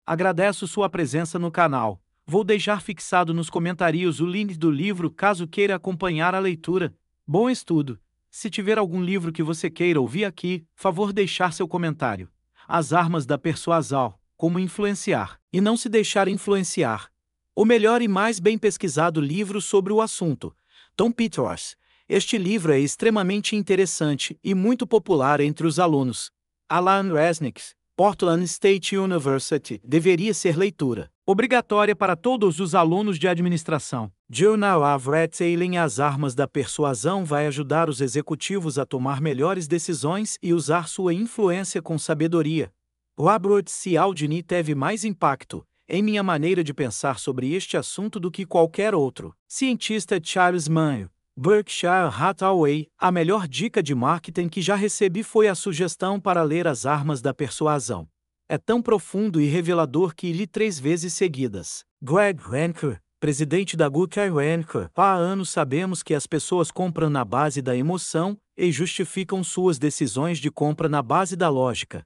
Agradeço sua presença no canal. Vou deixar fixado nos comentários o link do livro caso queira acompanhar a leitura. Bom estudo! Se tiver algum livro que você queira ouvir aqui, favor deixar seu comentário. As Armas da Persuasão, como influenciar e não se deixar influenciar. O melhor e mais bem pesquisado livro sobre o assunto. Tom Peters. Este livro é extremamente interessante e muito popular entre os alunos. Alan Resnick, Portland State University, deveria ser leitura obrigatória para todos os alunos de administração. Journal of Retailing. As Armas da Persuasão vai ajudar os executivos a tomar melhores decisões e usar sua influência com sabedoria. Robert Cialdini teve mais impacto em minha maneira de pensar sobre este assunto do que qualquer outro. Cientista Charles Mann, Berkshire Hathaway. A melhor dica de marketing que já recebi foi a sugestão para ler As Armas da Persuasão. É tão profundo e revelador que li 3 vezes seguidas. Greg Renker, presidente da Gucci Renker. Há anos sabemos que as pessoas compram na base da emoção e justificam suas decisões de compra na base da lógica.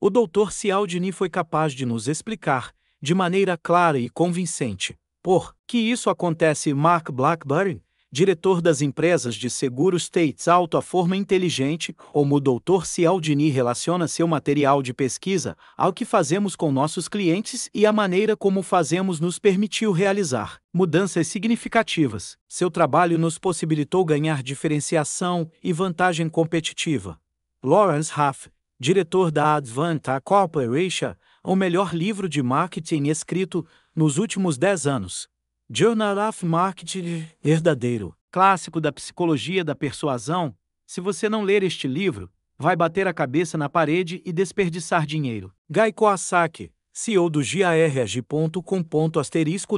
O Dr. Cialdini foi capaz de nos explicar, de maneira clara e convincente, por que isso acontece. Mark Blackburn, diretor das empresas de seguros States Auto. A forma inteligente como o Dr. Cialdini relaciona seu material de pesquisa ao que fazemos com nossos clientes e a maneira como fazemos nos permitiu realizar mudanças significativas. Seu trabalho nos possibilitou ganhar diferenciação e vantagem competitiva. Lawrence Huff, diretor da Advanta Corporation, o melhor livro de marketing escrito nos últimos 10 anos. Journal of Marketing, verdadeiro clássico da psicologia da persuasão. Se você não ler este livro, vai bater a cabeça na parede e desperdiçar dinheiro. Guy Kawasaki, CEO do GARG.com.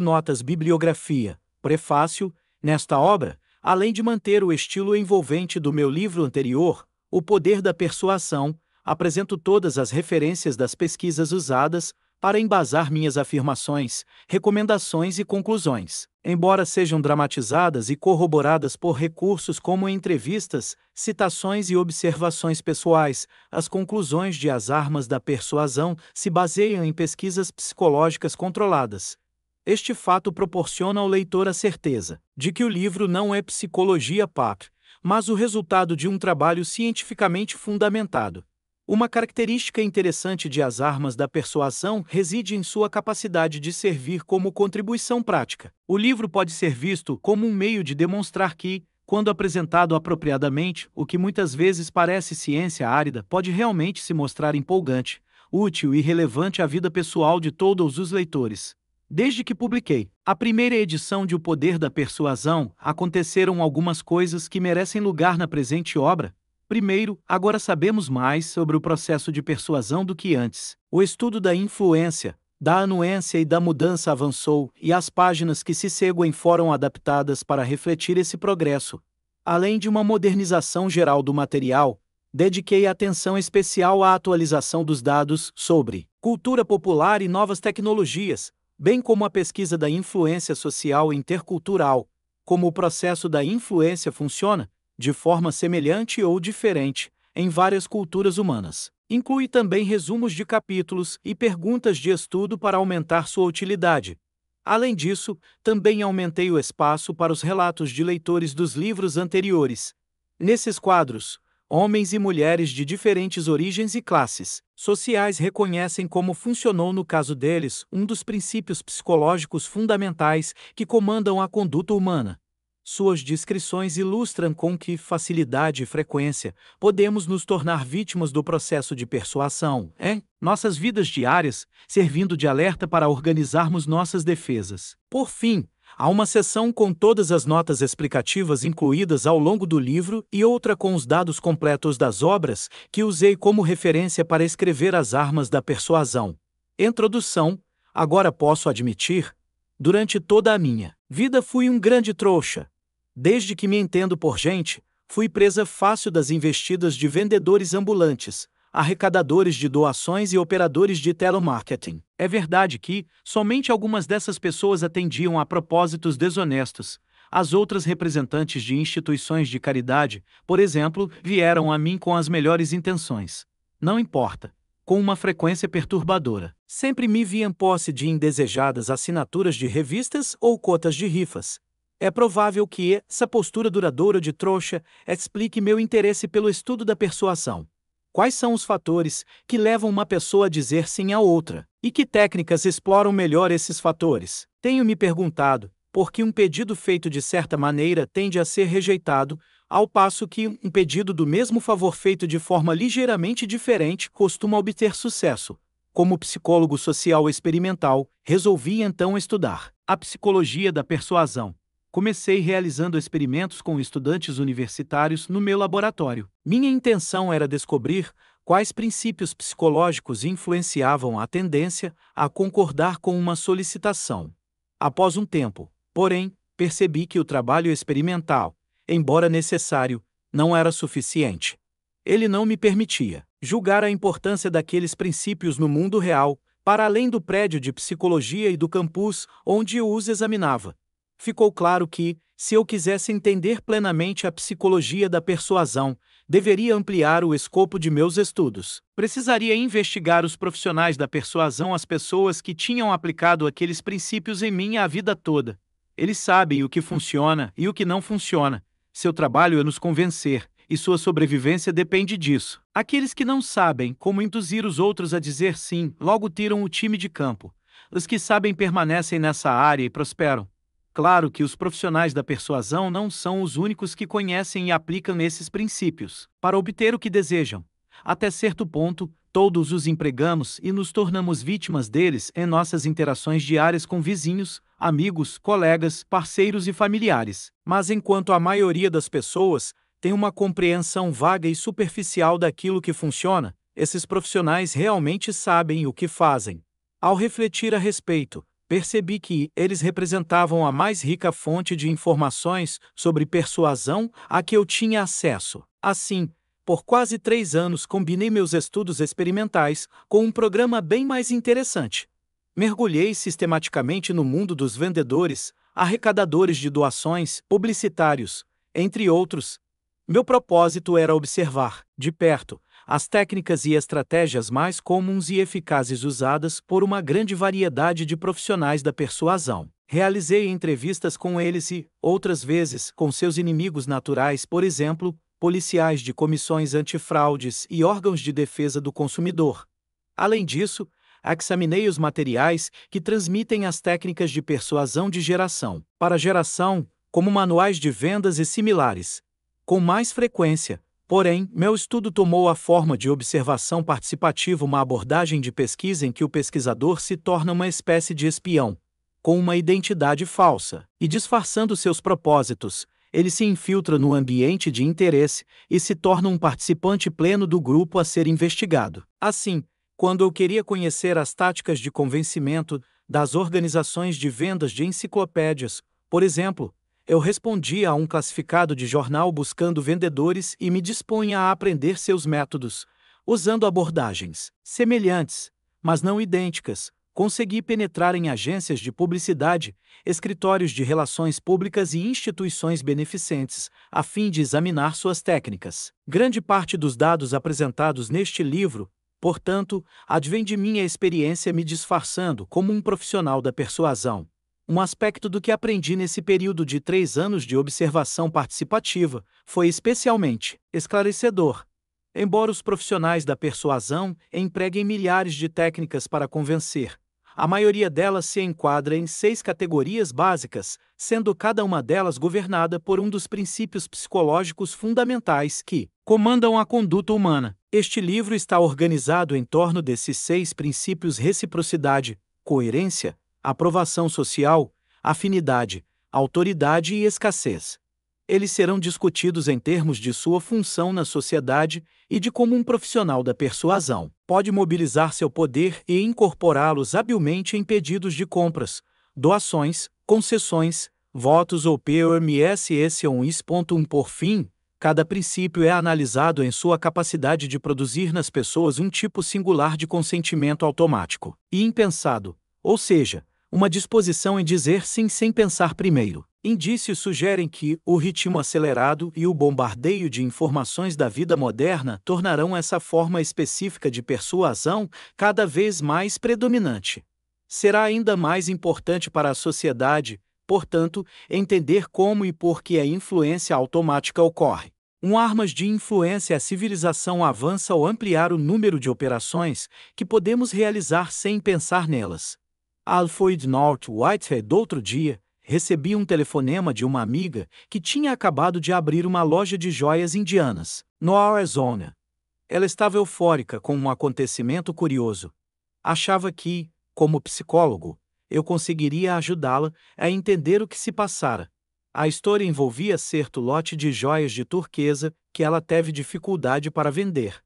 Notas. Bibliografia. Prefácio. Nesta obra, além de manter o estilo envolvente do meu livro anterior, O Poder da Persuasão, apresento todas as referências das pesquisas usadas para embasar minhas afirmações, recomendações e conclusões. Embora sejam dramatizadas e corroboradas por recursos como entrevistas, citações e observações pessoais, as conclusões de As Armas da Persuasão se baseiam em pesquisas psicológicas controladas. Este fato proporciona ao leitor a certeza de que o livro não é psicologia pop, mas o resultado de um trabalho cientificamente fundamentado. Uma característica interessante de As Armas da Persuasão reside em sua capacidade de servir como contribuição prática. O livro pode ser visto como um meio de demonstrar que, quando apresentado apropriadamente, o que muitas vezes parece ciência árida pode realmente se mostrar empolgante, útil e relevante à vida pessoal de todos os leitores. Desde que publiquei a primeira edição de O Poder da Persuasão, aconteceram algumas coisas que merecem lugar na presente obra. Primeiro, agora sabemos mais sobre o processo de persuasão do que antes. O estudo da influência, da anuência e da mudança avançou, e as páginas que se seguem foram adaptadas para refletir esse progresso. Além de uma modernização geral do material, dediquei atenção especial à atualização dos dados sobre cultura popular e novas tecnologias, bem como a pesquisa da influência social e intercultural, como o processo da influência funciona, de forma semelhante ou diferente, em várias culturas humanas. Inclui também resumos de capítulos e perguntas de estudo para aumentar sua utilidade. Além disso, também aumentei o espaço para os relatos de leitores dos livros anteriores. Nesses quadros, homens e mulheres de diferentes origens e classes sociais reconhecem como funcionou no caso deles um dos princípios psicológicos fundamentais que comandam a conduta humana. Suas descrições ilustram com que facilidade e frequência podemos nos tornar vítimas do processo de persuasão em nossas vidas diárias, servindo de alerta para organizarmos nossas defesas. Por fim, há uma seção com todas as notas explicativas incluídas ao longo do livro e outra com os dados completos das obras que usei como referência para escrever As Armas da Persuasão. Introdução. Agora posso admitir, durante toda a minha vida fui um grande trouxa. Desde que me entendo por gente, fui presa fácil das investidas de vendedores ambulantes, arrecadadores de doações e operadores de telemarketing. É verdade que somente algumas dessas pessoas atendiam a propósitos desonestos. As outras representantes de instituições de caridade, por exemplo, vieram a mim com as melhores intenções. Não importa. Com uma frequência perturbadora. Sempre me vi em posse de indesejadas assinaturas de revistas ou cotas de rifas. É provável que essa postura duradoura de trouxa explique meu interesse pelo estudo da persuasão. Quais são os fatores que levam uma pessoa a dizer sim a outra? E que técnicas exploram melhor esses fatores? Tenho me perguntado por que um pedido feito de certa maneira tende a ser rejeitado, ao passo que um pedido do mesmo favor feito de forma ligeiramente diferente costuma obter sucesso. Como psicólogo social experimental, resolvi então estudar a psicologia da persuasão. Comecei realizando experimentos com estudantes universitários no meu laboratório. Minha intenção era descobrir quais princípios psicológicos influenciavam a tendência a concordar com uma solicitação. Após um tempo, porém, percebi que o trabalho experimental, embora necessário, não era suficiente. Ele não me permitia julgar a importância daqueles princípios no mundo real, para além do prédio de psicologia e do campus onde eu os examinava. Ficou claro que, se eu quisesse entender plenamente a psicologia da persuasão, deveria ampliar o escopo de meus estudos. Precisaria investigar os profissionais da persuasão, as pessoas que tinham aplicado aqueles princípios em minha vida toda. Eles sabem o que funciona e o que não funciona. Seu trabalho é nos convencer, e sua sobrevivência depende disso. Aqueles que não sabem como induzir os outros a dizer sim, logo tiram o time de campo. Os que sabem permanecem nessa área e prosperam. Claro que os profissionais da persuasão não são os únicos que conhecem e aplicam esses princípios para obter o que desejam. Até certo ponto, todos os empregamos e nos tornamos vítimas deles em nossas interações diárias com vizinhos, amigos, colegas, parceiros e familiares. Mas enquanto a maioria das pessoas tem uma compreensão vaga e superficial daquilo que funciona, esses profissionais realmente sabem o que fazem. Ao refletir a respeito, percebi que eles representavam a mais rica fonte de informações sobre persuasão a que eu tinha acesso. Assim, por quase 3 anos combinei meus estudos experimentais com um programa bem mais interessante. Mergulhei sistematicamente no mundo dos vendedores, arrecadadores de doações, publicitários, entre outros. Meu propósito era observar, de perto, as técnicas e estratégias mais comuns e eficazes usadas por uma grande variedade de profissionais da persuasão. Realizei entrevistas com eles e, outras vezes, com seus inimigos naturais, por exemplo, policiais de comissões antifraudes e órgãos de defesa do consumidor. Além disso, examinei os materiais que transmitem as técnicas de persuasão de geração para geração, como manuais de vendas e similares. Com mais frequência, porém, meu estudo tomou a forma de observação participativa, uma abordagem de pesquisa em que o pesquisador se torna uma espécie de espião, com uma identidade falsa, e disfarçando seus propósitos, ele se infiltra no ambiente de interesse e se torna um participante pleno do grupo a ser investigado. Assim, quando eu queria conhecer as táticas de convencimento das organizações de vendas de enciclopédias, por exemplo, eu respondia a um classificado de jornal buscando vendedores e me dispunha a aprender seus métodos. Usando abordagens semelhantes, mas não idênticas, consegui penetrar em agências de publicidade, escritórios de relações públicas e instituições beneficentes, a fim de examinar suas técnicas. Grande parte dos dados apresentados neste livro, portanto, advém de minha experiência me disfarçando como um profissional da persuasão. Um aspecto do que aprendi nesse período de 3 anos de observação participativa foi especialmente esclarecedor. Embora os profissionais da persuasão empreguem milhares de técnicas para convencer, a maioria delas se enquadra em 6 categorias básicas, sendo cada uma delas governada por um dos princípios psicológicos fundamentais que comandam a conduta humana. Este livro está organizado em torno desses 6 princípios: reciprocidade, coerência, aprovação social, afinidade, autoridade e escassez. Eles serão discutidos em termos de sua função na sociedade e de como um profissional da persuasão pode mobilizar seu poder e incorporá-los habilmente em pedidos de compras, doações, concessões, votos ou PMSS. Por fim, cada princípio é analisado em sua capacidade de produzir nas pessoas um tipo singular de consentimento automático e impensado, ou seja, uma disposição em dizer sim sem pensar primeiro. Indícios sugerem que o ritmo acelerado e o bombardeio de informações da vida moderna tornarão essa forma específica de persuasão cada vez mais predominante. Será ainda mais importante para a sociedade, portanto, entender como e por que a influência automática ocorre. Armas de influência. A civilização avança ao ampliar o número de operações que podemos realizar sem pensar nelas. Alfred North Whitehead, outro dia, recebi um telefonema de uma amiga que tinha acabado de abrir uma loja de joias indianas, no Arizona. Ela estava eufórica com um acontecimento curioso. Achava que, como psicólogo, eu conseguiria ajudá-la a entender o que se passara. A história envolvia certo lote de joias de turquesa que ela teve dificuldade para vender.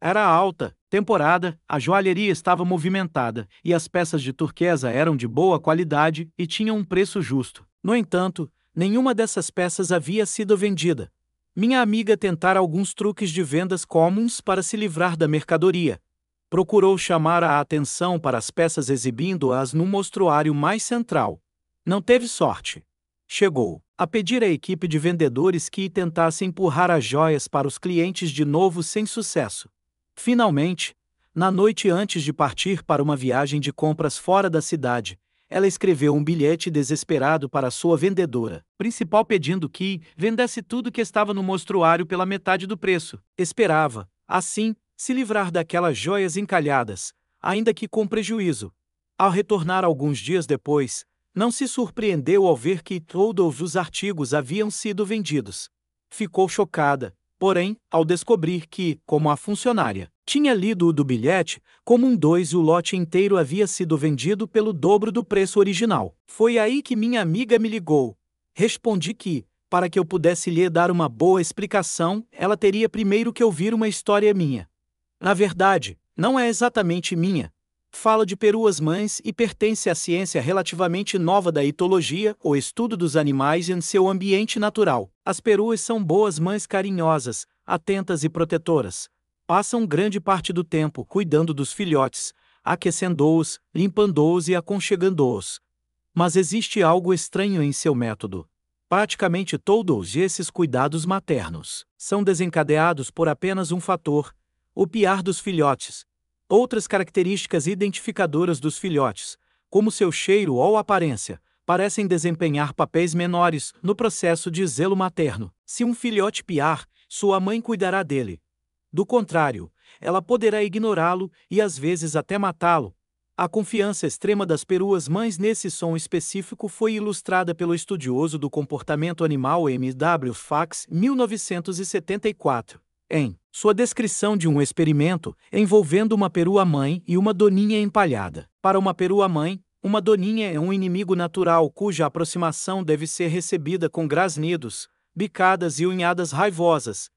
Era alta temporada, a joalheria estava movimentada e as peças de turquesa eram de boa qualidade e tinham um preço justo. No entanto, nenhuma dessas peças havia sido vendida. Minha amiga tentara alguns truques de vendas comuns para se livrar da mercadoria. Procurou chamar a atenção para as peças exibindo-as no mostruário mais central. Não teve sorte. Chegou a pedir à equipe de vendedores que tentasse empurrar as joias para os clientes de novo sem sucesso. Finalmente, na noite antes de partir para uma viagem de compras fora da cidade, ela escreveu um bilhete desesperado para sua vendedora principal pedindo que vendesse tudo que estava no mostruário pela metade do preço. Esperava, assim, se livrar daquelas joias encalhadas, ainda que com prejuízo. Ao retornar alguns dias depois, não se surpreendeu ao ver que todos os artigos haviam sido vendidos. Ficou chocada, porém, ao descobrir que, como a funcionária tinha lido o do bilhete, como o lote inteiro havia sido vendido pelo dobro do preço original. Foi aí que minha amiga me ligou. Respondi que, para que eu pudesse lhe dar uma boa explicação, ela teria primeiro que ouvir uma história minha. Na verdade, não é exatamente minha. Fala de peruas mães e pertence à ciência relativamente nova da etologia, o estudo dos animais em seu ambiente natural. As peruas são boas mães carinhosas, atentas e protetoras. Passam grande parte do tempo cuidando dos filhotes, aquecendo-os, limpando-os e aconchegando-os. Mas existe algo estranho em seu método. Praticamente todos esses cuidados maternos são desencadeados por apenas um fator: o piar dos filhotes. Outras características identificadoras dos filhotes, como seu cheiro ou aparência, parecem desempenhar papéis menores no processo de zelo materno. Se um filhote piar, sua mãe cuidará dele. Do contrário, ela poderá ignorá-lo e às vezes até matá-lo. A confiança extrema das peruas mães nesse som específico foi ilustrada pelo estudioso do comportamento animal M.W. Fox, 1974. Em sua descrição de um experimento envolvendo uma perua-mãe e uma doninha empalhada. Para uma perua-mãe, uma doninha é um inimigo natural cuja aproximação deve ser recebida com grasnidos, bicadas e unhadas raivosas.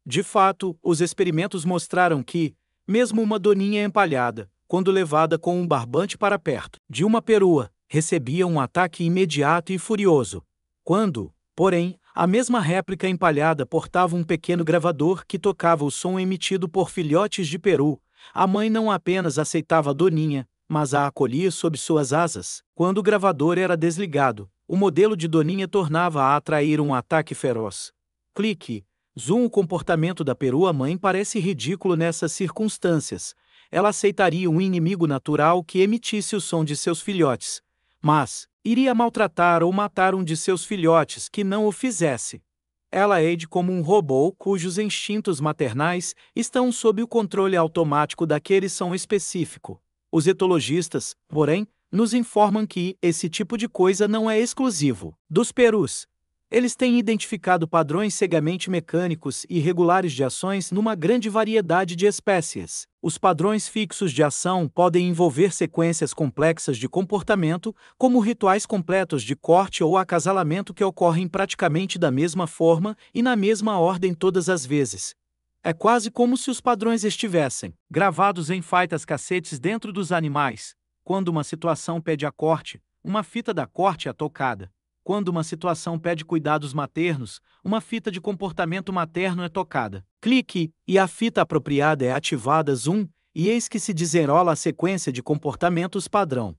De fato, os experimentos mostraram que, mesmo uma doninha empalhada, quando levada com um barbante para perto de uma perua, recebia um ataque imediato e furioso. Quando, porém, a mesma réplica empalhada portava um pequeno gravador que tocava o som emitido por filhotes de peru, a mãe não apenas aceitava a doninha, mas a acolhia sob suas asas. Quando o gravador era desligado, o modelo de doninha tornava a atrair um ataque feroz. Clique. Zoom. O comportamento da perua-mãe parece ridículo nessas circunstâncias. Ela aceitaria um inimigo natural que emitisse o som de seus filhotes, mas iria maltratar ou matar um de seus filhotes que não o fizesse. Ela age como um robô cujos instintos maternais estão sob o controle automático daquele som específico. Os etologistas, porém, nos informam que esse tipo de coisa não é exclusivo dos perus. Eles têm identificado padrões cegamente mecânicos e regulares de ações numa grande variedade de espécies. Os padrões fixos de ação podem envolver sequências complexas de comportamento, como rituais completos de corte ou acasalamento que ocorrem praticamente da mesma forma e na mesma ordem todas as vezes. É quase como se os padrões estivessem gravados em fitas cassetes dentro dos animais. Quando uma situação pede a corte, uma fita da corte é tocada. Quando uma situação pede cuidados maternos, uma fita de comportamento materno é tocada. Clique, e a fita apropriada é ativada. Zoom, e eis que se desenrola a sequência de comportamentos padrão.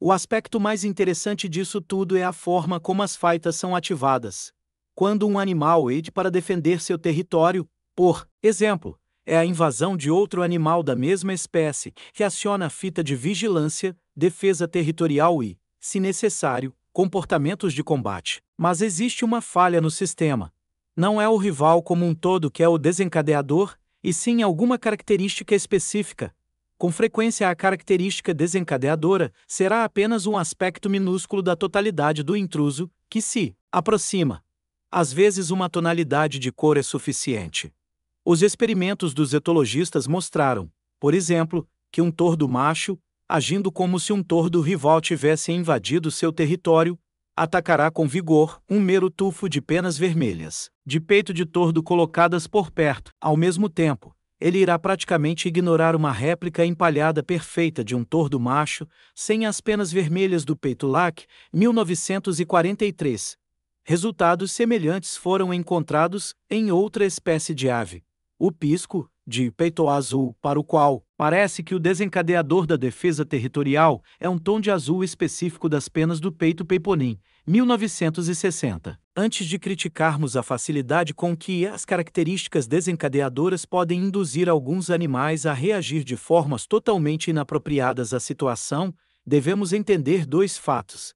O aspecto mais interessante disso tudo é a forma como as faitas são ativadas. Quando um animal age para defender seu território, por exemplo, é a invasão de outro animal da mesma espécie que aciona a fita de vigilância, defesa territorial e, se necessário, comportamentos de combate. Mas existe uma falha no sistema. Não é o rival como um todo que é o desencadeador, e sim alguma característica específica. Com frequência, a característica desencadeadora será apenas um aspecto minúsculo da totalidade do intruso, que se aproxima. Às vezes, uma tonalidade de cor é suficiente. Os experimentos dos etologistas mostraram, por exemplo, que um tordo macho, agindo como se um tordo rival tivesse invadido seu território, atacará com vigor um mero tufo de penas vermelhas, de peito de tordo colocadas por perto. Ao mesmo tempo, ele irá praticamente ignorar uma réplica empalhada perfeita de um tordo macho, sem as penas vermelhas do peito. Lack, 1943. Resultados semelhantes foram encontrados em outra espécie de ave, o pisco, de peito azul, para o qual parece que o desencadeador da defesa territorial é um tom de azul específico das penas do peito peponim, 1960. Antes de criticarmos a facilidade com que as características desencadeadoras podem induzir alguns animais a reagir de formas totalmente inapropriadas à situação, devemos entender dois fatos.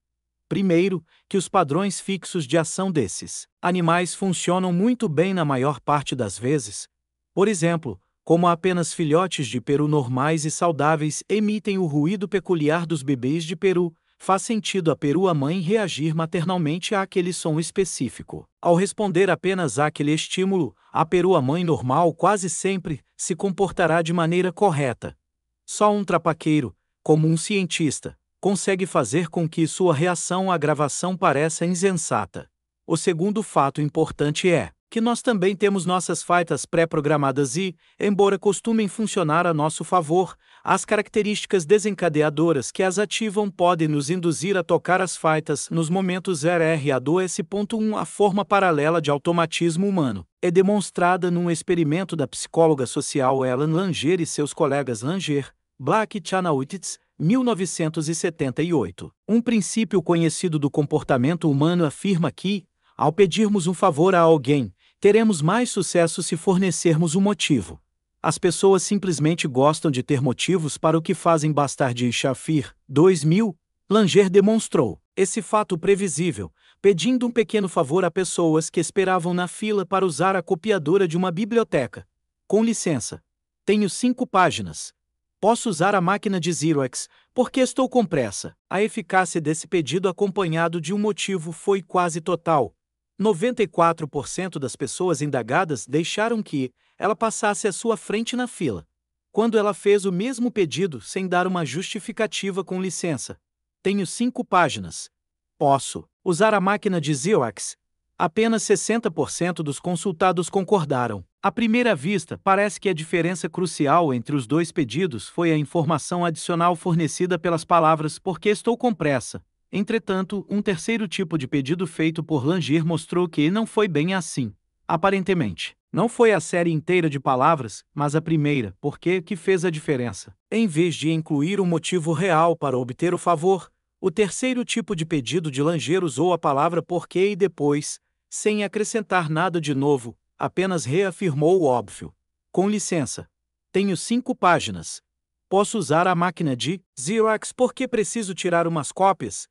Primeiro, que os padrões fixos de ação desses animais funcionam muito bem na maior parte das vezes. Por exemplo, como apenas filhotes de peru normais e saudáveis emitem o ruído peculiar dos bebês de peru, faz sentido a perua-mãe reagir maternalmente àquele som específico. Ao responder apenas àquele estímulo, a perua-mãe normal quase sempre se comportará de maneira correta. Só um trapaqueiro, como um cientista, consegue fazer com que sua reação à gravação pareça insensata. O segundo fato importante é que nós também temos nossas faitas pré-programadas e, embora costumem funcionar a nosso favor, as características desencadeadoras que as ativam podem nos induzir a tocar as faitas nos momentos RRA2S.1. A forma paralela de automatismo humano é demonstrada num experimento da psicóloga social Ellen Langer e seus colegas Langer, Black e Chanowitz, 1978. Um princípio conhecido do comportamento humano afirma que, ao pedirmos um favor a alguém, teremos mais sucesso se fornecermos um motivo. As pessoas simplesmente gostam de ter motivos para o que fazem. Bastard Shafir, 2000, Langer demonstrou esse fato previsível, pedindo um pequeno favor a pessoas que esperavam na fila para usar a copiadora de uma biblioteca. Com licença. Tenho 5 páginas. Posso usar a máquina de Xerox, porque estou com pressa. A eficácia desse pedido acompanhado de um motivo foi quase total. 94% das pessoas indagadas deixaram que ela passasse à sua frente na fila, quando ela fez o mesmo pedido sem dar uma justificativa. Com licença. Tenho 5 páginas. Posso usar a máquina de Xerox? Apenas 60% dos consultados concordaram. À primeira vista, parece que a diferença crucial entre os dois pedidos foi a informação adicional fornecida pelas palavras "porque estou com pressa". Entretanto, um terceiro tipo de pedido feito por Langer mostrou que não foi bem assim. Aparentemente, não foi a série inteira de palavras, mas a primeira "porque" que fez a diferença. Em vez de incluir um motivo real para obter o favor, o terceiro tipo de pedido de Langer usou a palavra "porque" e depois, sem acrescentar nada de novo, apenas reafirmou o óbvio. Com licença. Tenho 5 páginas. Posso usar a máquina de Xerox porque preciso tirar umas cópias?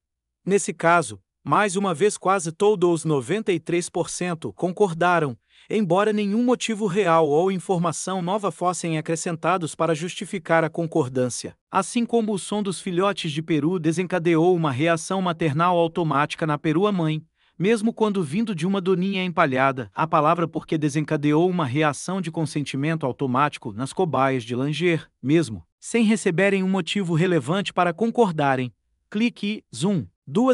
Nesse caso, mais uma vez quase todos os 93% concordaram, embora nenhum motivo real ou informação nova fossem acrescentados para justificar a concordância. Assim como o som dos filhotes de peru desencadeou uma reação maternal automática na perua-mãe, mesmo quando vindo de uma doninha empalhada, a palavra "porque" desencadeou uma reação de consentimento automático nas cobaias de Langer, mesmo sem receberem um motivo relevante para concordarem. Clique e zoom.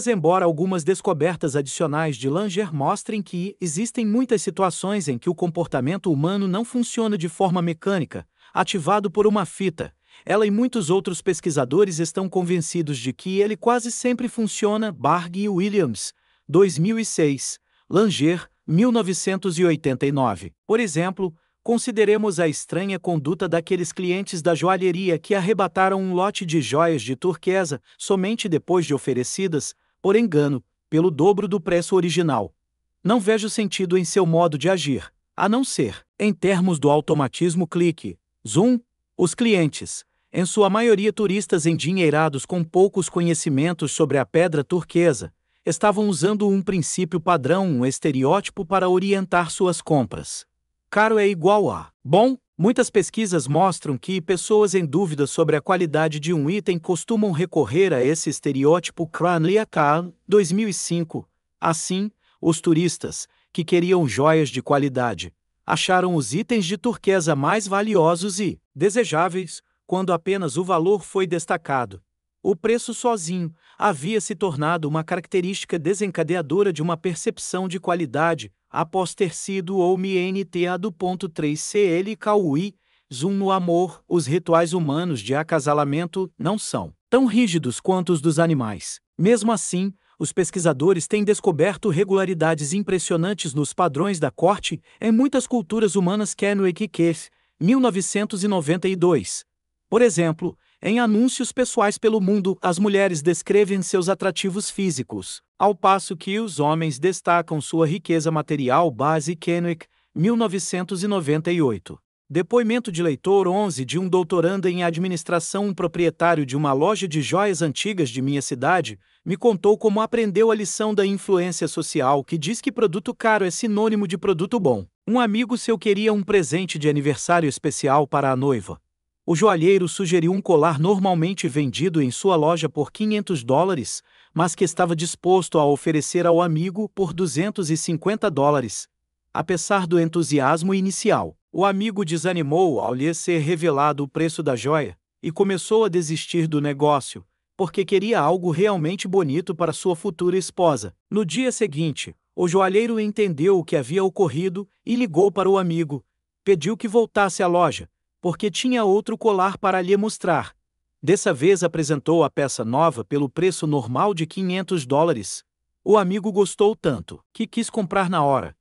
Embora algumas descobertas adicionais de Langer mostrem que existem muitas situações em que o comportamento humano não funciona de forma mecânica, ativado por uma fita, ela e muitos outros pesquisadores estão convencidos de que ele quase sempre funciona. Barg e Williams, 2006, Langer, 1989. Por exemplo, Consideremos a estranha conduta daqueles clientes da joalheria que arrebataram um lote de joias de turquesa somente depois de oferecidas, por engano, pelo dobro do preço original. Não vejo sentido em seu modo de agir, a não ser, em termos do automatismo clique, zoom, os clientes, em sua maioria turistas endinheirados com poucos conhecimentos sobre a pedra turquesa, estavam usando um princípio padrão, um estereótipo para orientar suas compras. Caro é igual a bom. Muitas pesquisas mostram que pessoas em dúvida sobre a qualidade de um item costumam recorrer a esse estereótipo Cranley-Kahn, 2005. Assim, os turistas, que queriam joias de qualidade, acharam os itens de turquesa mais valiosos e desejáveis, quando apenas o valor foi destacado. O preço sozinho havia se tornado uma característica desencadeadora de uma percepção de qualidade, após ter sido ou MNTA do ponto 3CL Cauí, zoom no amor. Os rituais humanos de acasalamento não são tão rígidos quanto os dos animais. Mesmo assim, os pesquisadores têm descoberto regularidades impressionantes nos padrões da corte em muitas culturas humanas. Kenrick Keith, 1992. Por exemplo, em anúncios pessoais pelo mundo, as mulheres descrevem seus atrativos físicos, ao passo que os homens destacam sua riqueza material. Base Kenrick, 1998. Depoimento de leitor 11 de um doutorando em administração. Um proprietário de uma loja de joias antigas de minha cidade me contou como aprendeu a lição da influência social, que diz que produto caro é sinônimo de produto bom. Um amigo seu queria um presente de aniversário especial para a noiva. O joalheiro sugeriu um colar normalmente vendido em sua loja por $500, mas que estava disposto a oferecer ao amigo por $250. Apesar do entusiasmo inicial, o amigo desanimou ao lhe ser revelado o preço da joia e começou a desistir do negócio, porque queria algo realmente bonito para sua futura esposa. No dia seguinte, o joalheiro entendeu o que havia ocorrido e ligou para o amigo. Pediu que voltasse à loja, porque tinha outro colar para lhe mostrar. Dessa vez apresentou a peça nova pelo preço normal de $500. O amigo gostou tanto que quis comprar na hora.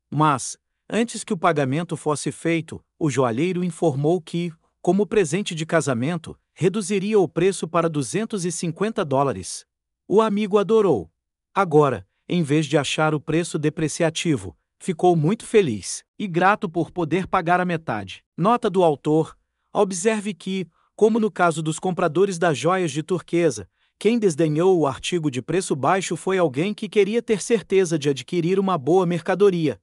Mas, antes que o pagamento fosse feito, o joalheiro informou que, como presente de casamento, reduziria o preço para $250. O amigo adorou. Agora, em vez de achar o preço depreciativo, ficou muito feliz e grato por poder pagar a metade. Nota do autor: observe que, como no caso dos compradores das joias de turquesa, quem desdenhou o artigo de preço baixo foi alguém que queria ter certeza de adquirir uma boa mercadoria.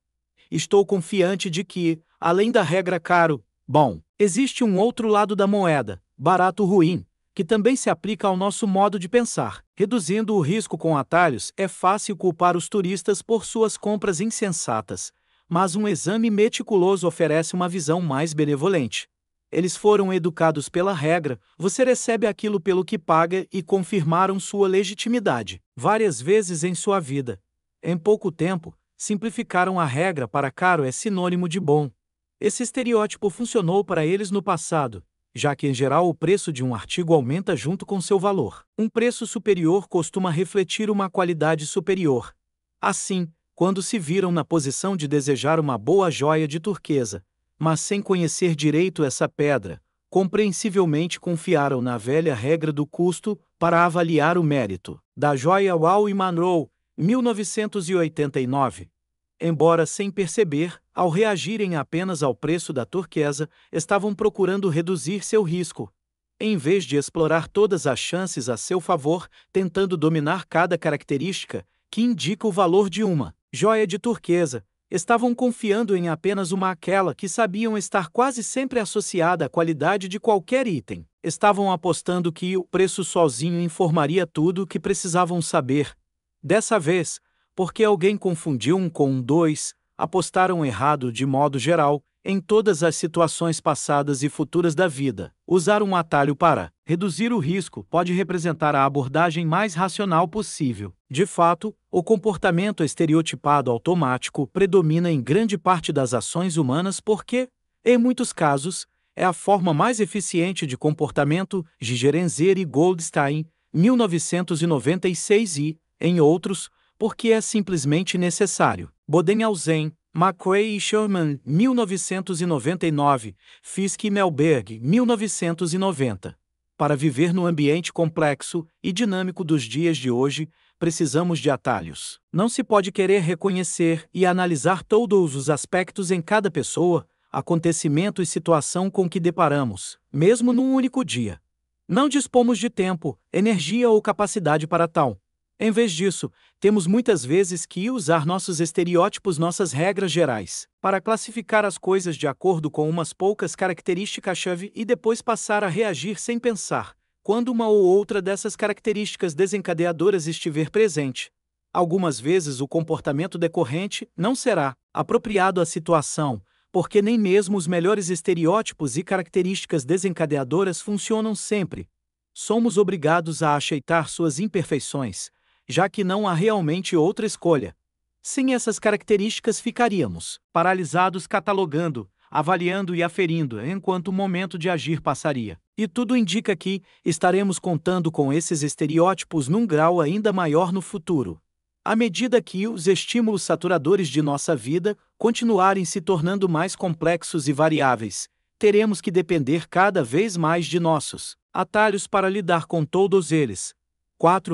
Estou confiante de que, além da regra caro, bom, existe um outro lado da moeda, barato ruim, que também se aplica ao nosso modo de pensar. Reduzindo o risco com atalhos, é fácil culpar os turistas por suas compras insensatas, mas um exame meticuloso oferece uma visão mais benevolente. Eles foram educados pela regra, você recebe aquilo pelo que paga e confirmaram sua legitimidade várias vezes em sua vida. Em pouco tempo, simplificaram a regra para caro é sinônimo de bom. Esse estereótipo funcionou para eles no passado, já que em geral o preço de um artigo aumenta junto com seu valor. Um preço superior costuma refletir uma qualidade superior. Assim, quando se viram na posição de desejar uma boa joia de turquesa, mas sem conhecer direito essa pedra, compreensivelmente confiaram na velha regra do custo para avaliar o mérito da joia. Wall e Monroe, 1989. Embora sem perceber, ao reagirem apenas ao preço da turquesa, estavam procurando reduzir seu risco. Em vez de explorar todas as chances a seu favor, tentando dominar cada característica que indica o valor de uma joia de turquesa, estavam confiando em apenas aquela que sabiam estar quase sempre associada à qualidade de qualquer item. Estavam apostando que o preço sozinho informaria tudo o que precisavam saber. Dessa vez, porque alguém confundiu um com um 2, apostaram errado de modo geral, em todas as situações passadas e futuras da vida. Usar um atalho para reduzir o risco pode representar a abordagem mais racional possível. De fato, o comportamento estereotipado automático predomina em grande parte das ações humanas porque, em muitos casos, é a forma mais eficiente de comportamento. Gigerenzer e Goldstein, 1996 e, em outros, porque é simplesmente necessário. Bodenhausen, McRae e Sherman, 1999, Fisk e Melberg, 1990. Para viver no ambiente complexo e dinâmico dos dias de hoje, precisamos de atalhos. Não se pode querer reconhecer e analisar todos os aspectos em cada pessoa, acontecimento e situação com que deparamos, mesmo num único dia. Não dispomos de tempo, energia ou capacidade para tal. Em vez disso, temos muitas vezes que usar nossos estereótipos, nossas regras gerais, para classificar as coisas de acordo com umas poucas características-chave e depois passar a reagir sem pensar, quando uma ou outra dessas características desencadeadoras estiver presente. Algumas vezes o comportamento decorrente não será apropriado à situação, porque nem mesmo os melhores estereótipos e características desencadeadoras funcionam sempre. Somos obrigados a aceitar suas imperfeições, já que não há realmente outra escolha. Sem essas características ficaríamos paralisados catalogando, avaliando e aferindo enquanto o momento de agir passaria. E tudo indica que estaremos contando com esses estereótipos num grau ainda maior no futuro. À medida que os estímulos saturadores de nossa vida continuarem se tornando mais complexos e variáveis, teremos que depender cada vez mais de nossos atalhos para lidar com todos eles.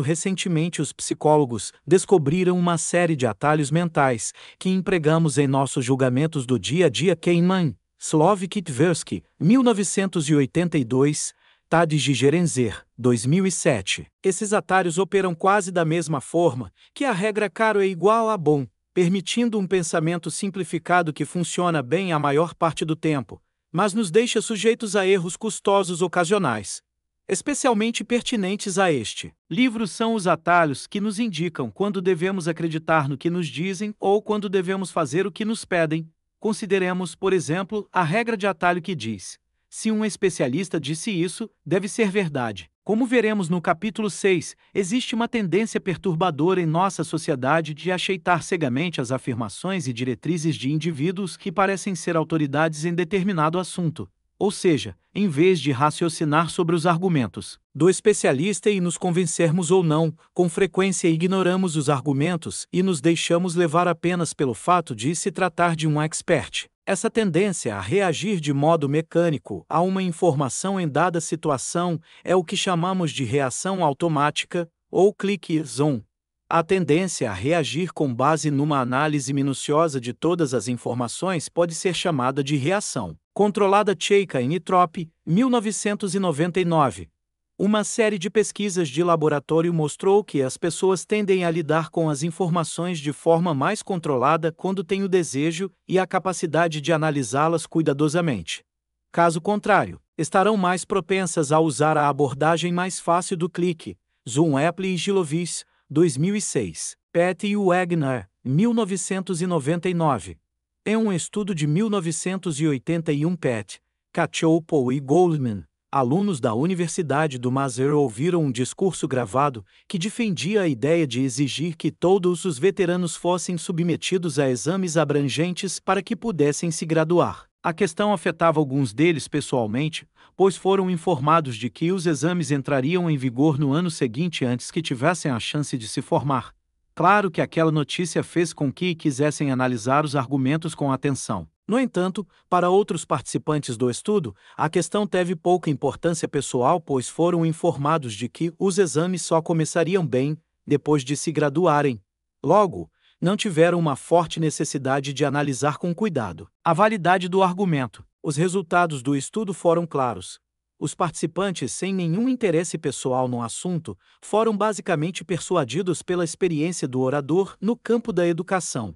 Recentemente os psicólogos descobriram uma série de atalhos mentais que empregamos em nossos julgamentos do dia a dia. Kahneman, Slavik Tversky, 1982, Tadej Gerenzer, 2007. Esses atalhos operam quase da mesma forma que a regra caro é igual a bom, permitindo um pensamento simplificado que funciona bem a maior parte do tempo, mas nos deixa sujeitos a erros custosos ocasionais, especialmente pertinentes a este livro. São os atalhos que nos indicam quando devemos acreditar no que nos dizem ou quando devemos fazer o que nos pedem. Consideremos, por exemplo, a regra de atalho que diz: se um especialista disse isso, deve ser verdade. Como veremos no capítulo 6, existe uma tendência perturbadora em nossa sociedade de aceitar cegamente as afirmações e diretrizes de indivíduos que parecem ser autoridades em determinado assunto. Ou seja, em vez de raciocinar sobre os argumentos do especialista e nos convencermos ou não, com frequência ignoramos os argumentos e nos deixamos levar apenas pelo fato de se tratar de um expert. Essa tendência a reagir de modo mecânico a uma informação em dada situação é o que chamamos de reação automática, ou click-on. A tendência a reagir com base numa análise minuciosa de todas as informações pode ser chamada de reação controlada. Chaikin e Tropp, 1999. Uma série de pesquisas de laboratório mostrou que as pessoas tendem a lidar com as informações de forma mais controlada quando têm o desejo e a capacidade de analisá-las cuidadosamente. Caso contrário, estarão mais propensas a usar a abordagem mais fácil do clique. Zoom, Apple e Gilovis, 2006. Pett e Wagner, 1999. Em um estudo de 1981, Pett, Cacioppo e Goldman, alunos da Universidade do Maser, ouviram um discurso gravado que defendia a ideia de exigir que todos os veteranos fossem submetidos a exames abrangentes para que pudessem se graduar. A questão afetava alguns deles pessoalmente, pois foram informados de que os exames entrariam em vigor no ano seguinte antes que tivessem a chance de se formar. Claro que aquela notícia fez com que quisessem analisar os argumentos com atenção. No entanto, para outros participantes do estudo, a questão teve pouca importância pessoal, pois foram informados de que os exames só começariam bem depois de se graduarem. Logo, não tiveram uma forte necessidade de analisar com cuidado a validade do argumento. Os resultados do estudo foram claros. Os participantes, sem nenhum interesse pessoal no assunto, foram basicamente persuadidos pela experiência do orador no campo da educação.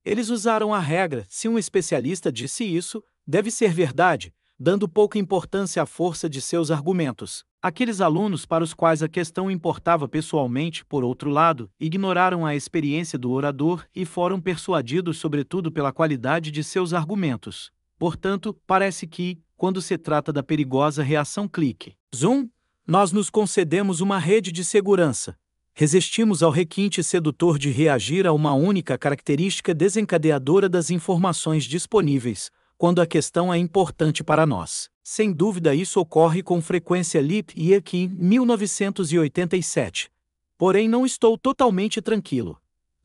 Eles usaram a regra: se um especialista disse isso, deve ser verdade, dando pouca importância à força de seus argumentos. Aqueles alunos para os quais a questão importava pessoalmente, por outro lado, ignoraram a experiência do orador e foram persuadidos sobretudo pela qualidade de seus argumentos. Portanto, parece que, quando se trata da perigosa reação clique-zoom, nós nos concedemos uma rede de segurança. Resistimos ao requinte sedutor de reagir a uma única característica desencadeadora das informações disponíveis, quando a questão é importante para nós. Sem dúvida, isso ocorre com frequência. Lip e aqui, 1987. Porém, não estou totalmente tranquilo.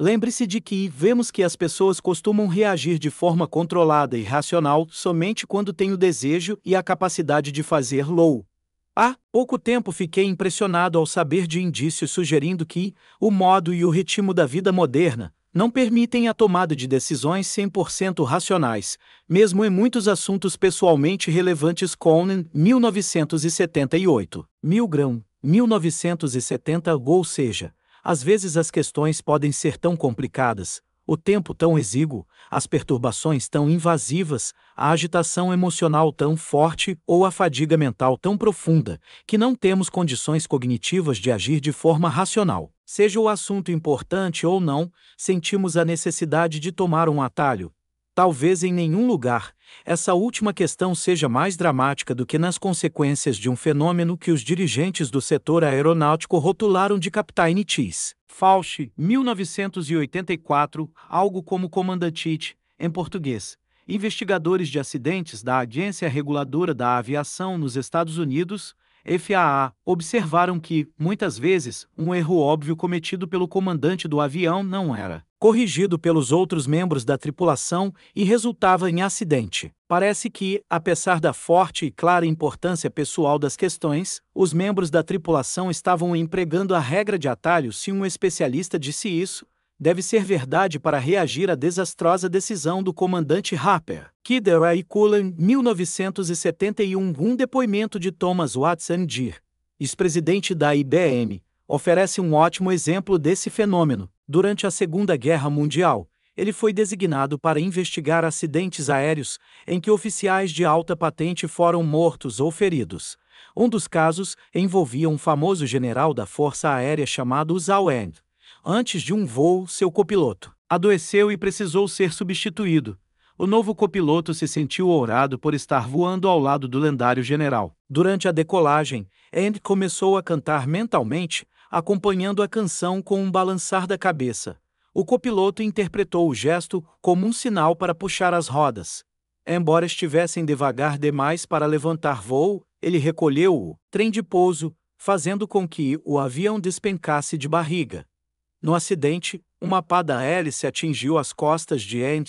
Lembre-se de que vemos que as pessoas costumam reagir de forma controlada e racional somente quando têm o desejo e a capacidade de fazer-lo. Há pouco tempo fiquei impressionado ao saber de indícios sugerindo que o modo e o ritmo da vida moderna não permitem a tomada de decisões 100% racionais, mesmo em muitos assuntos pessoalmente relevantes. Conan, 1978. Milgram, 1970. Ou seja, às vezes as questões podem ser tão complicadas, o tempo tão exíguo, as perturbações tão invasivas, a agitação emocional tão forte ou a fadiga mental tão profunda, que não temos condições cognitivas de agir de forma racional. Seja o assunto importante ou não, sentimos a necessidade de tomar um atalho. Talvez em nenhum lugar, essa última questão seja mais dramática do que nas consequências de um fenômeno que os dirigentes do setor aeronáutico rotularam de Captain Cheese. Fauci, 1984, algo como Comandante It, em português. Investigadores de acidentes da Agência Reguladora da Aviação nos Estados Unidos, FAA, observaram que, muitas vezes, um erro óbvio cometido pelo comandante do avião não era corrigido pelos outros membros da tripulação e resultava em acidente. Parece que, apesar da forte e clara importância pessoal das questões, os membros da tripulação estavam empregando a regra de atalho. Se um especialista disse isso, deve ser verdade para reagir à desastrosa decisão do comandante Harper. Kidder e Cullen, 1971. Um depoimento de Thomas Watson Jr., ex-presidente da IBM, oferece um ótimo exemplo desse fenômeno. Durante a Segunda Guerra Mundial, ele foi designado para investigar acidentes aéreos em que oficiais de alta patente foram mortos ou feridos. Um dos casos envolvia um famoso general da Força Aérea chamado Zhao Eng. Antes de um voo, seu copiloto adoeceu e precisou ser substituído. O novo copiloto se sentiu honrado por estar voando ao lado do lendário general. Durante a decolagem, Eng começou a cantar mentalmente, acompanhando a canção com um balançar da cabeça. O copiloto interpretou o gesto como um sinal para puxar as rodas. Embora estivessem devagar demais para levantar voo, ele recolheu o trem de pouso, fazendo com que o avião despencasse de barriga. No acidente, uma pá da hélice atingiu as costas de Eng,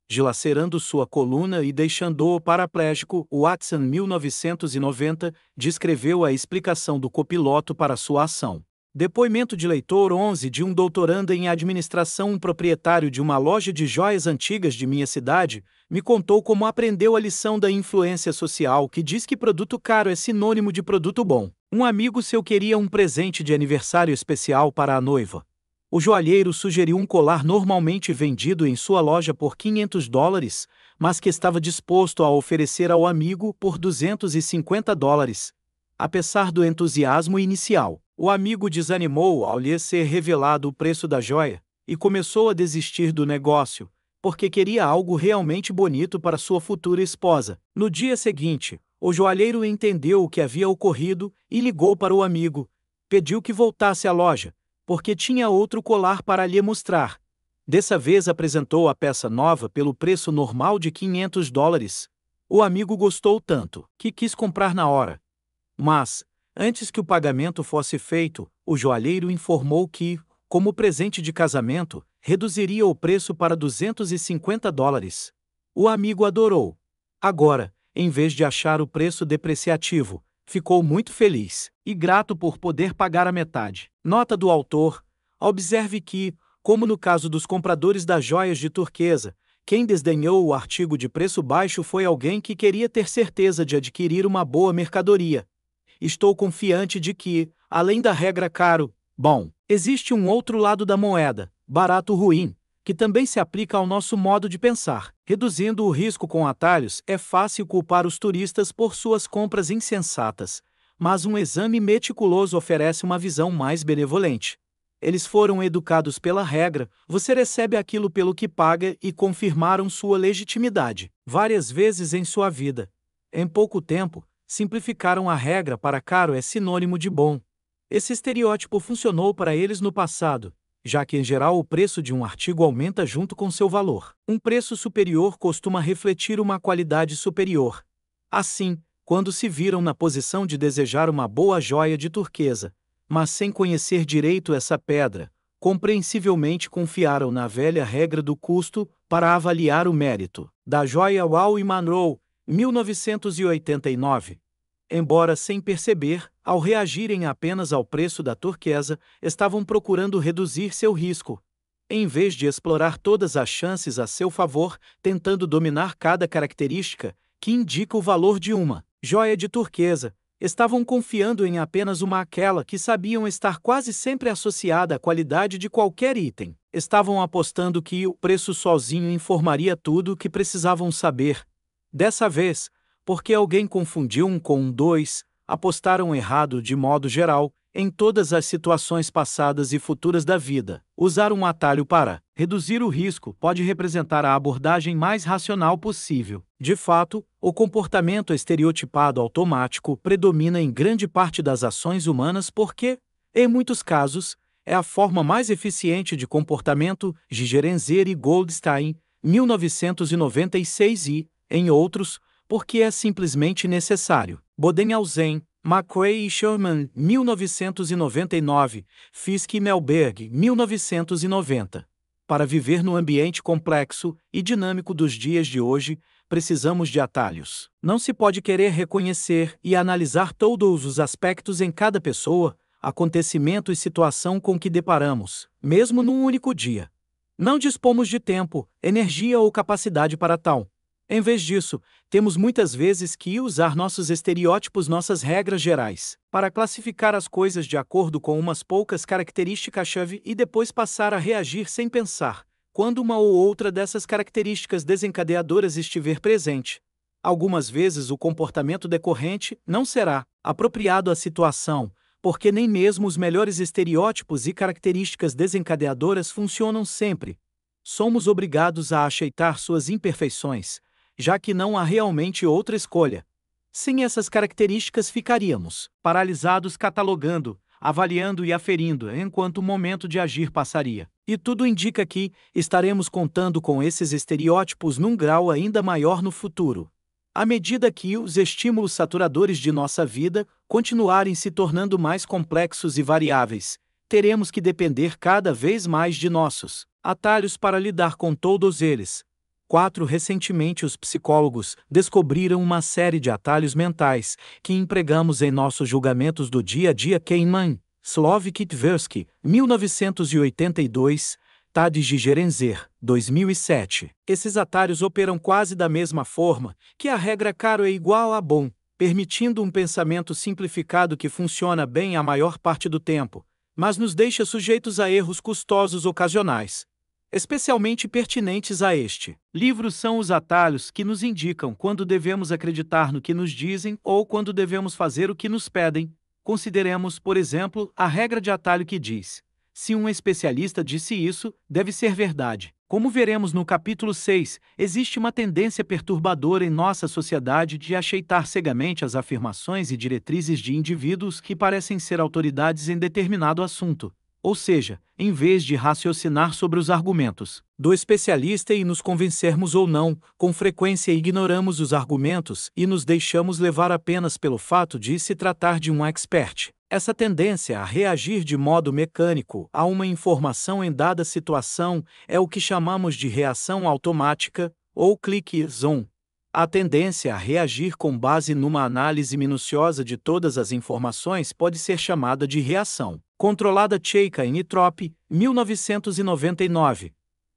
dilacerando sua coluna e deixando-o paraplégico. Watson, 1990, descreveu a explicação do copiloto para sua ação. Depoimento de leitor 11 de um doutorando em administração. Um proprietário de uma loja de joias antigas de minha cidade me contou como aprendeu a lição da influência social, que diz que produto caro é sinônimo de produto bom. Um amigo seu queria um presente de aniversário especial para a noiva. O joalheiro sugeriu um colar normalmente vendido em sua loja por $500, mas que estava disposto a oferecer ao amigo por $250. Apesar do entusiasmo inicial, o amigo desanimou ao lhe ser revelado o preço da joia e começou a desistir do negócio, porque queria algo realmente bonito para sua futura esposa. No dia seguinte, o joalheiro entendeu o que havia ocorrido e ligou para o amigo. Pediu que voltasse à loja, porque tinha outro colar para lhe mostrar. Dessa vez apresentou a peça nova pelo preço normal de $500. O amigo gostou tanto que quis comprar na hora. Mas, antes que o pagamento fosse feito, o joalheiro informou que, como presente de casamento, reduziria o preço para $250. O amigo adorou. Agora, em vez de achar o preço depreciativo, ficou muito feliz e grato por poder pagar a metade. Nota do autor: observe que, como no caso dos compradores das joias de turquesa, quem desdenhou o artigo de preço baixo foi alguém que queria ter certeza de adquirir uma boa mercadoria. Estou confiante de que, além da regra caro, bom, existe um outro lado da moeda, barato ruim, que também se aplica ao nosso modo de pensar. Reduzindo o risco com atalhos, é fácil culpar os turistas por suas compras insensatas, mas um exame meticuloso oferece uma visão mais benevolente. Eles foram educados pela regra, você recebe aquilo pelo que paga e confirmaram sua legitimidade várias vezes em sua vida. Em pouco tempo, simplificaram a regra para caro é sinônimo de bom. Esse estereótipo funcionou para eles no passado, já que em geral o preço de um artigo aumenta junto com seu valor. Um preço superior costuma refletir uma qualidade superior. Assim, quando se viram na posição de desejar uma boa joia de turquesa, mas sem conhecer direito essa pedra, compreensivelmente confiaram na velha regra do custo para avaliar o mérito. Da joia Wall e Monroe, 1989. Embora sem perceber, ao reagirem apenas ao preço da turquesa, estavam procurando reduzir seu risco, em vez de explorar todas as chances a seu favor, tentando dominar cada característica que indica o valor de uma joia de turquesa. Estavam confiando em apenas aquela que sabiam estar quase sempre associada à qualidade de qualquer item. Estavam apostando que o preço sozinho informaria tudo o que precisavam saber. Dessa vez, porque alguém confundiu um com dois, apostaram errado de modo geral, em todas as situações passadas e futuras da vida. Usar um atalho para reduzir o risco pode representar a abordagem mais racional possível. De fato, o comportamento estereotipado automático predomina em grande parte das ações humanas porque, em muitos casos, é a forma mais eficiente de comportamento. Gigerenzer e Goldstein, 1996 e, em outros, porque é simplesmente necessário. Bodenhausen, McRae e Sherman, 1999, Fisk e Melberg, 1990. Para viver no ambiente complexo e dinâmico dos dias de hoje, precisamos de atalhos. Não se pode querer reconhecer e analisar todos os aspectos em cada pessoa, acontecimento e situação com que deparamos, mesmo num único dia. Não dispomos de tempo, energia ou capacidade para tal. Em vez disso, temos muitas vezes que usar nossos estereótipos, nossas regras gerais, para classificar as coisas de acordo com umas poucas características-chave e depois passar a reagir sem pensar, quando uma ou outra dessas características desencadeadoras estiver presente. Algumas vezes o comportamento decorrente não será apropriado à situação, porque nem mesmo os melhores estereótipos e características desencadeadoras funcionam sempre. Somos obrigados a aceitar suas imperfeições, já que não há realmente outra escolha. Sem essas características ficaríamos paralisados catalogando, avaliando e aferindo enquanto o momento de agir passaria. E tudo indica que estaremos contando com esses estereótipos num grau ainda maior no futuro. À medida que os estímulos saturadores de nossa vida continuarem se tornando mais complexos e variáveis, teremos que depender cada vez mais de nossos atalhos para lidar com todos eles. 4. Recentemente os psicólogos descobriram uma série de atalhos mentais que empregamos em nossos julgamentos do dia a dia. Kahneman, Slavik Tversky, 1982, Tadej Gigerenzer, 2007. Esses atalhos operam quase da mesma forma que a regra caro é igual a bom, permitindo um pensamento simplificado que funciona bem a maior parte do tempo, mas nos deixa sujeitos a erros custosos ocasionais, especialmente pertinentes a este livro. São os atalhos que nos indicam quando devemos acreditar no que nos dizem ou quando devemos fazer o que nos pedem. Consideremos, por exemplo, a regra de atalho que diz: se um especialista disse isso, deve ser verdade. Como veremos no capítulo 6, existe uma tendência perturbadora em nossa sociedade de aceitar cegamente as afirmações e diretrizes de indivíduos que parecem ser autoridades em determinado assunto. Ou seja, em vez de raciocinar sobre os argumentos do especialista e nos convencermos ou não, com frequência ignoramos os argumentos e nos deixamos levar apenas pelo fato de se tratar de um expert. Essa tendência a reagir de modo mecânico a uma informação em dada situação é o que chamamos de reação automática, ou click-on. A tendência a reagir com base numa análise minuciosa de todas as informações pode ser chamada de reação controlada. Chaikin e Tropp, 1999.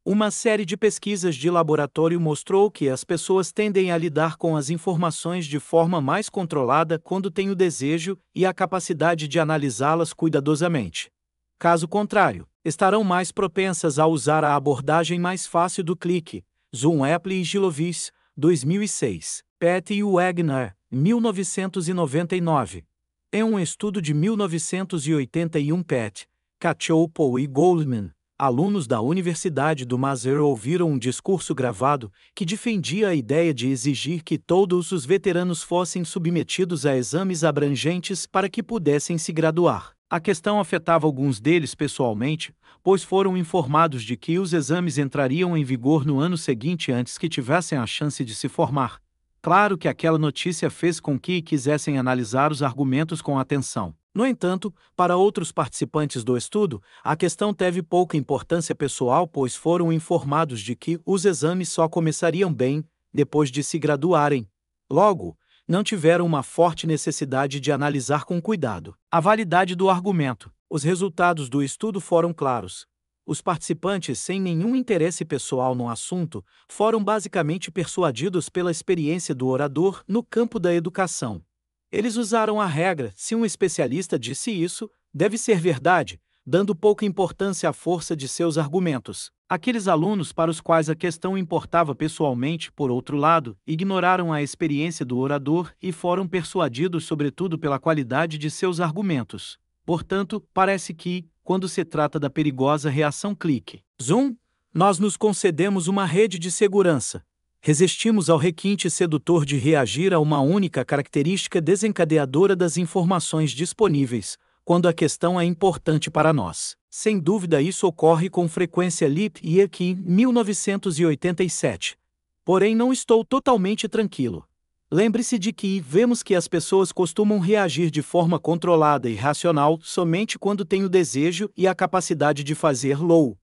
Uma série de pesquisas de laboratório mostrou que as pessoas tendem a lidar com as informações de forma mais controlada quando têm o desejo e a capacidade de analisá-las cuidadosamente. Caso contrário, estarão mais propensas a usar a abordagem mais fácil do clique. Zoom, Apple e Gilovis, 2006. Pett e Wagner, 1999. Em um estudo de 1981, Pett, Cacioppo e Goldman, alunos da Universidade do Maser, ouviram um discurso gravado que defendia a ideia de exigir que todos os veteranos fossem submetidos a exames abrangentes para que pudessem se graduar. A questão afetava alguns deles pessoalmente, pois foram informados de que os exames entrariam em vigor no ano seguinte antes que tivessem a chance de se formar. Claro que aquela notícia fez com que quisessem analisar os argumentos com atenção. No entanto, para outros participantes do estudo, a questão teve pouca importância pessoal, pois foram informados de que os exames só começariam bem depois de se graduarem. Logo, não tiveram uma forte necessidade de analisar com cuidado a validade do argumento. Os resultados do estudo foram claros. Os participantes, sem nenhum interesse pessoal no assunto, foram basicamente persuadidos pela experiência do orador no campo da educação. Eles usaram a regra: se um especialista disse isso, deve ser verdade, dando pouca importância à força de seus argumentos. Aqueles alunos para os quais a questão importava pessoalmente, por outro lado, ignoraram a experiência do orador e foram persuadidos sobretudo pela qualidade de seus argumentos. Portanto, parece que, quando se trata da perigosa reação clique zoom, nós nos concedemos uma rede de segurança. Resistimos ao requinte sedutor de reagir a uma única característica desencadeadora das informações disponíveis, quando a questão é importante para nós. Sem dúvida, isso ocorre com frequência Lip e aqui em 1987. Porém, não estou totalmente tranquilo. Lembre-se de que vemos que as pessoas costumam reagir de forma controlada e racional somente quando têm o desejo e a capacidade de fazer low.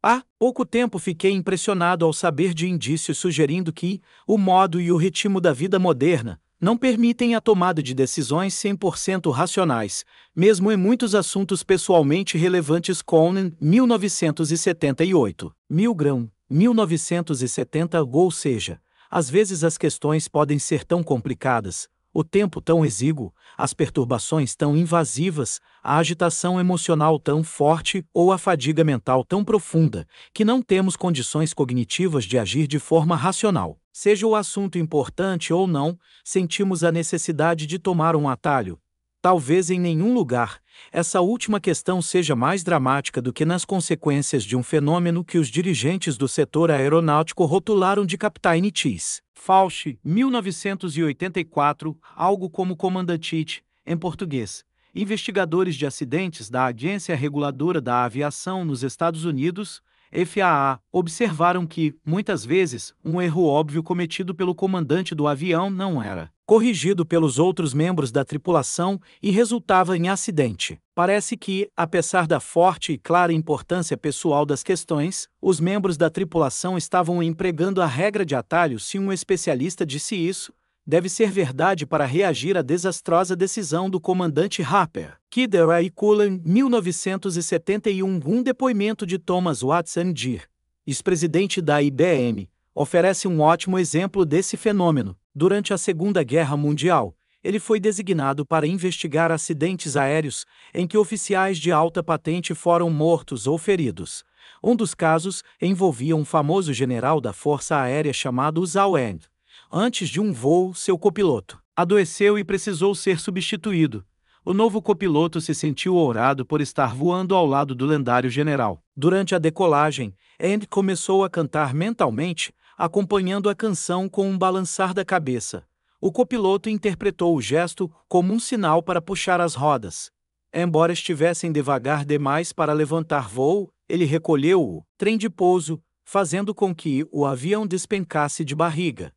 Há pouco tempo fiquei impressionado ao saber de indícios sugerindo que o modo e o ritmo da vida moderna não permitem a tomada de decisões 100% racionais, mesmo em muitos assuntos pessoalmente relevantes. Conan, 1978. Milgram, 1970. Ou seja, às vezes as questões podem ser tão complicadas, o tempo tão exíguo, as perturbações tão invasivas, a agitação emocional tão forte ou a fadiga mental tão profunda, que não temos condições cognitivas de agir de forma racional. Seja o assunto importante ou não, sentimos a necessidade de tomar um atalho. Talvez em nenhum lugar, essa última questão seja mais dramática do que nas consequências de um fenômeno que os dirigentes do setor aeronáutico rotularam de Captain Cheese. Fauci, 1984, algo como Comandante It, em português. Investigadores de acidentes da Agência Reguladora da Aviação nos Estados Unidos, FAA, observaram que, muitas vezes, um erro óbvio cometido pelo comandante do avião não era corrigido pelos outros membros da tripulação e resultava em acidente. Parece que, apesar da forte e clara importância pessoal das questões, os membros da tripulação estavam empregando a regra de atalho. Se um especialista disse isso, deve ser verdade para reagir à desastrosa decisão do comandante Harper. Kidder e Cullen, 1971. Um depoimento de Thomas Watson Deere, ex-presidente da IBM, oferece um ótimo exemplo desse fenômeno. Durante a Segunda Guerra Mundial, ele foi designado para investigar acidentes aéreos em que oficiais de alta patente foram mortos ou feridos. Um dos casos envolvia um famoso general da Força Aérea chamado Zawend. Antes de um voo, seu copiloto adoeceu e precisou ser substituído. O novo copiloto se sentiu ourado por estar voando ao lado do lendário general. Durante a decolagem, Andy começou a cantar mentalmente, acompanhando a canção com um balançar da cabeça. O copiloto interpretou o gesto como um sinal para puxar as rodas. Embora estivessem devagar demais para levantar voo, ele recolheu o trem de pouso, fazendo com que o avião despencasse de barriga.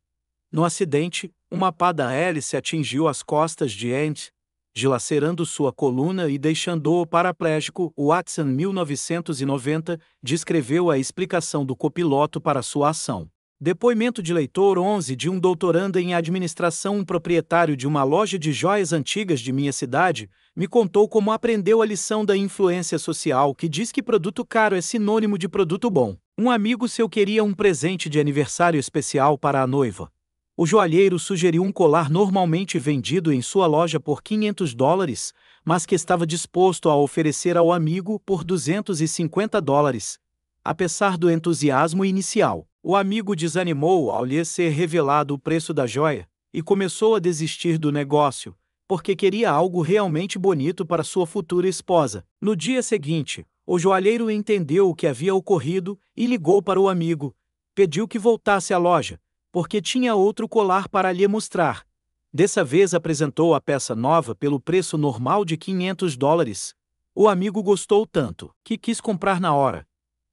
No acidente, uma pá da hélice atingiu as costas de Andy, dilacerando sua coluna e deixando-o paraplégico. Watson, 1990, descreveu a explicação do copiloto para sua ação. Depoimento de leitor 11 de um doutorando em administração. Um proprietário de uma loja de joias antigas de minha cidade me contou como aprendeu a lição da influência social, que diz que produto caro é sinônimo de produto bom. Um amigo seu queria um presente de aniversário especial para a noiva. O joalheiro sugeriu um colar normalmente vendido em sua loja por $500, mas que estava disposto a oferecer ao amigo por $250. Apesar do entusiasmo inicial, o amigo desanimou ao lhe ser revelado o preço da joia e começou a desistir do negócio, porque queria algo realmente bonito para sua futura esposa. No dia seguinte, o joalheiro entendeu o que havia ocorrido e ligou para o amigo. Pediu que voltasse à loja, porque tinha outro colar para lhe mostrar. Dessa vez apresentou a peça nova pelo preço normal de $500. O amigo gostou tanto que quis comprar na hora.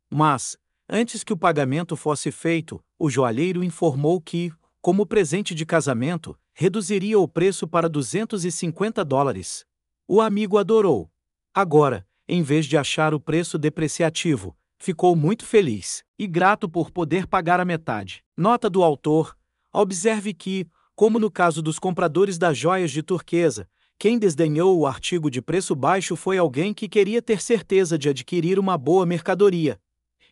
Mas, antes que o pagamento fosse feito, o joalheiro informou que, como presente de casamento, reduziria o preço para $250. O amigo adorou. Agora, em vez de achar o preço depreciativo, ficou muito feliz e grato por poder pagar a metade. Nota do autor: observe que, como no caso dos compradores das joias de turquesa, quem desdenhou o artigo de preço baixo foi alguém que queria ter certeza de adquirir uma boa mercadoria.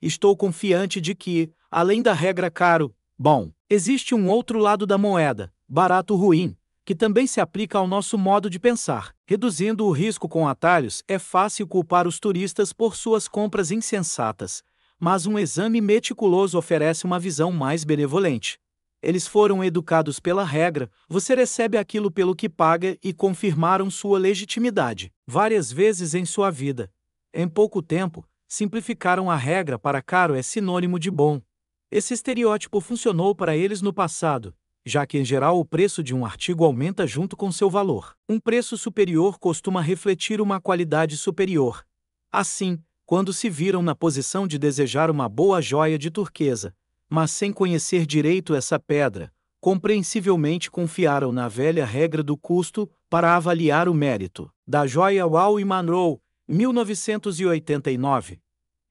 Estou confiante de que, além da regra caro, bom, existe um outro lado da moeda, barato ruim, que também se aplica ao nosso modo de pensar. Reduzindo o risco com atalhos, é fácil culpar os turistas por suas compras insensatas, mas um exame meticuloso oferece uma visão mais benevolente. Eles foram educados pela regra, você recebe aquilo pelo que paga e confirmaram sua legitimidade várias vezes em sua vida. Em pouco tempo, simplificaram a regra para caro é sinônimo de bom. Esse estereótipo funcionou para eles no passado, já que em geral o preço de um artigo aumenta junto com seu valor. Um preço superior costuma refletir uma qualidade superior. Assim, quando se viram na posição de desejar uma boa joia de turquesa, mas sem conhecer direito essa pedra, compreensivelmente confiaram na velha regra do custo para avaliar o mérito. Da joia Wow e Monroe, 1989.